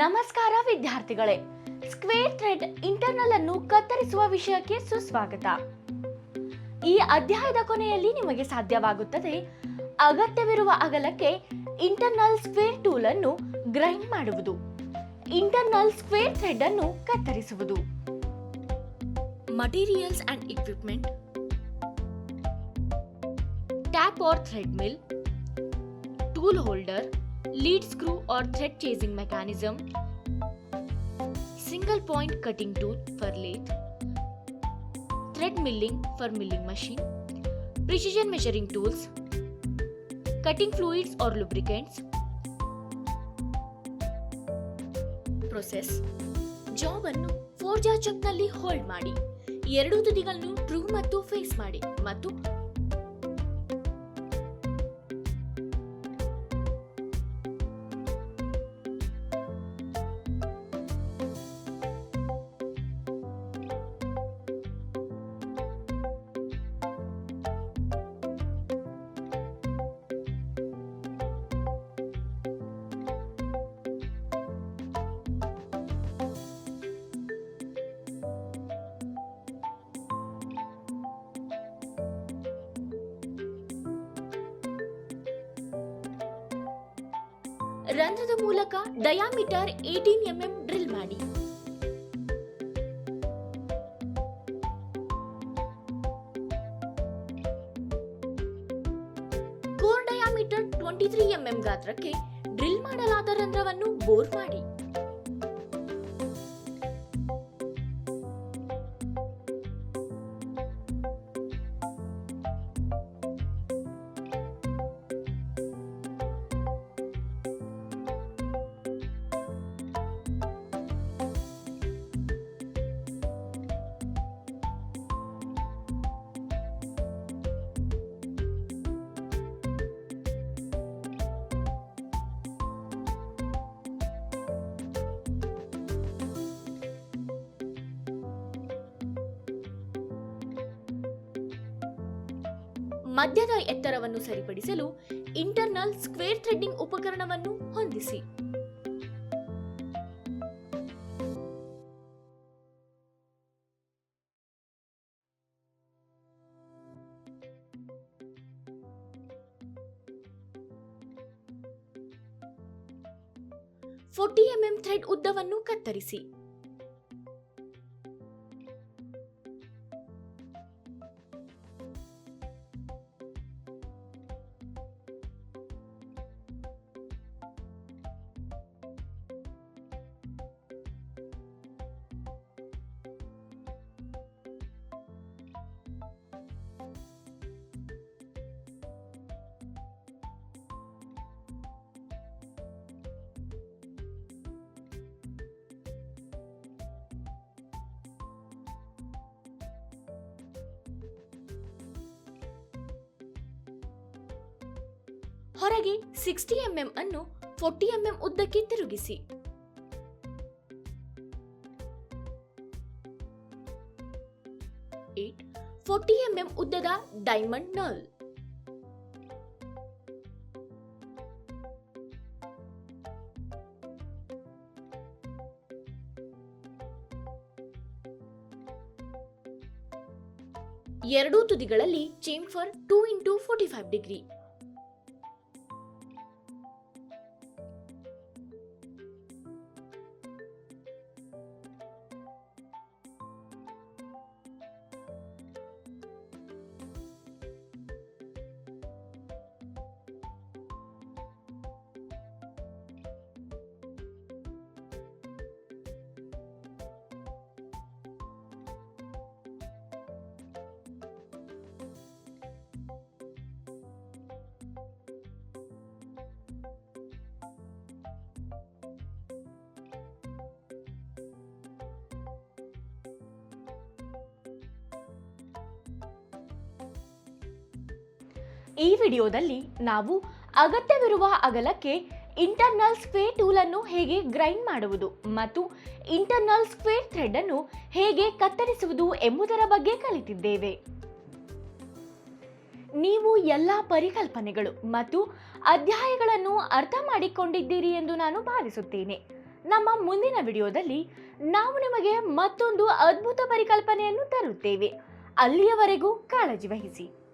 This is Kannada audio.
ನಮಸ್ಕಾರ ವಿದ್ಯಾರ್ಥಿಗಳೇ, ಸ್ಕ್ವೇರ್ ಥ್ರೆಡ್ ಇಂಟರ್ನಲ್ ಅನ್ನು ಕತ್ತರಿಸುವ ವಿಷಯಕ್ಕೆ ಸುಸ್ವಾಗತ. ಈ ಅಧ್ಯಾಯದ ಕೊನೆಯಲ್ಲಿ ನಿಮಗೆ ಸಾಧ್ಯವಾಗುತ್ತದೆ ಅಗತ್ಯವಿರುವ ಅಗಲಕ್ಕೆ ಇಂಟರ್ನಲ್ ಸ್ಕ್ವೇರ್ ಟೂಲ್ ಅನ್ನು ಗ್ರೈಂಡ್ ಮಾಡುವುದು, ಇಂಟರ್ನಲ್ ಸ್ಕ್ವೇರ್ ಥ್ರೆಡ್ ಅನ್ನು ಕತ್ತರಿಸುವುದು. Materials and equipment: tap or thread mill, tool holder, lead screw or thread chasing mechanism, single point cutting tool for lathe, thread milling for milling machine, precision measuring tools, cutting fluids or lubricants. Process: job ಅನ್ನು ಫೋರ್ಜಾ ಚಕ್ನಲ್ಲಿ ಹೋಲ್ಡ್ ಮಾಡಿ, ಎರಡೂ ತುದಿಗಳನ್ನು ಟ್ರೂ ಮತ್ತು ಫೇಸ್ ಮಾಡಿ ಮತ್ತು ರಂಧ್ರದ ಮೂಲಕ ಡಯಾಮೀಟರ್ 18 mm ಡ್ರಿಲ್ ಮಾಡಿ. ಕೋರ್ ಡಯಾಮೀಟರ್ 23 mm ಗಾತ್ರಕ್ಕೆ ಡ್ರಿಲ್ ಮಾಡಲಾದ ರಂಧ್ರವನ್ನು ಬೋರ್ ಮಾಡಿ. ಮಧ್ಯದ ಎತ್ತರವನ್ನು ಸರಿಪಡಿಸಲು ಇಂಟರ್ನಲ್ ಸ್ಕ್ವೇರ್ ಥ್ರೆಡ್ಡಿಂಗ್ ಉಪಕರಣವನ್ನು ಹೊಂದಿಸಿ. ಫೋರ್ಟಿ mm ಥ್ರೆಡ್ ಉದ್ದವನ್ನು ಕತ್ತರಿಸಿ. ಹೊರಗೆ 60 mm ಅನ್ನು 40 mm ಉದ್ದಕ್ಕೆ ತಿರುಗಿಸಿ. ಏಟ್ 40 mm ಉದ್ದದ ಡೈಮಂಡ್ ನಲ್. ಎರಡೂ ತುದಿಗಳಲ್ಲಿ ಚೇಂಫರ್ 2 x 45 ಡಿಗ್ರಿ. ಈ ವಿಡಿಯೋದಲ್ಲಿ ನಾವು ಅಗತ್ಯವಿರುವ ಅಗಲಕ್ಕೆ ಇಂಟರ್ನಲ್ ಸ್ಕ್ವೇರ್ ಟೂಲ್ ಅನ್ನು ಹೇಗೆ ಗ್ರೈಂಡ್ ಮಾಡುವುದು ಮತ್ತು ಇಂಟರ್ನಲ್ ಸ್ಕ್ವೇರ್ ಥ್ರೆಡ್ ಅನ್ನು ಹೇಗೆ ಕತ್ತರಿಸುವುದು ಎಂಬುದರ ಬಗ್ಗೆ ಕಲಿತಿದ್ದೇವೆ. ನೀವು ಎಲ್ಲ ಪರಿಕಲ್ಪನೆಗಳು ಮತ್ತು ಅಧ್ಯಾಯಗಳನ್ನು ಅರ್ಥ ಮಾಡಿಕೊಂಡಿದ್ದೀರಿ ಎಂದು ನಾನು ಭಾವಿಸುತ್ತೇನೆ. ನಮ್ಮ ಮುಂದಿನ ವಿಡಿಯೋದಲ್ಲಿ ನಾವು ನಿಮಗೆ ಮತ್ತೊಂದು ಅದ್ಭುತ ಪರಿಕಲ್ಪನೆಯನ್ನು ತರುತ್ತೇವೆ. ಅಲ್ಲಿಯವರೆಗೂ ಕಾಳಜಿ ವಹಿಸಿ.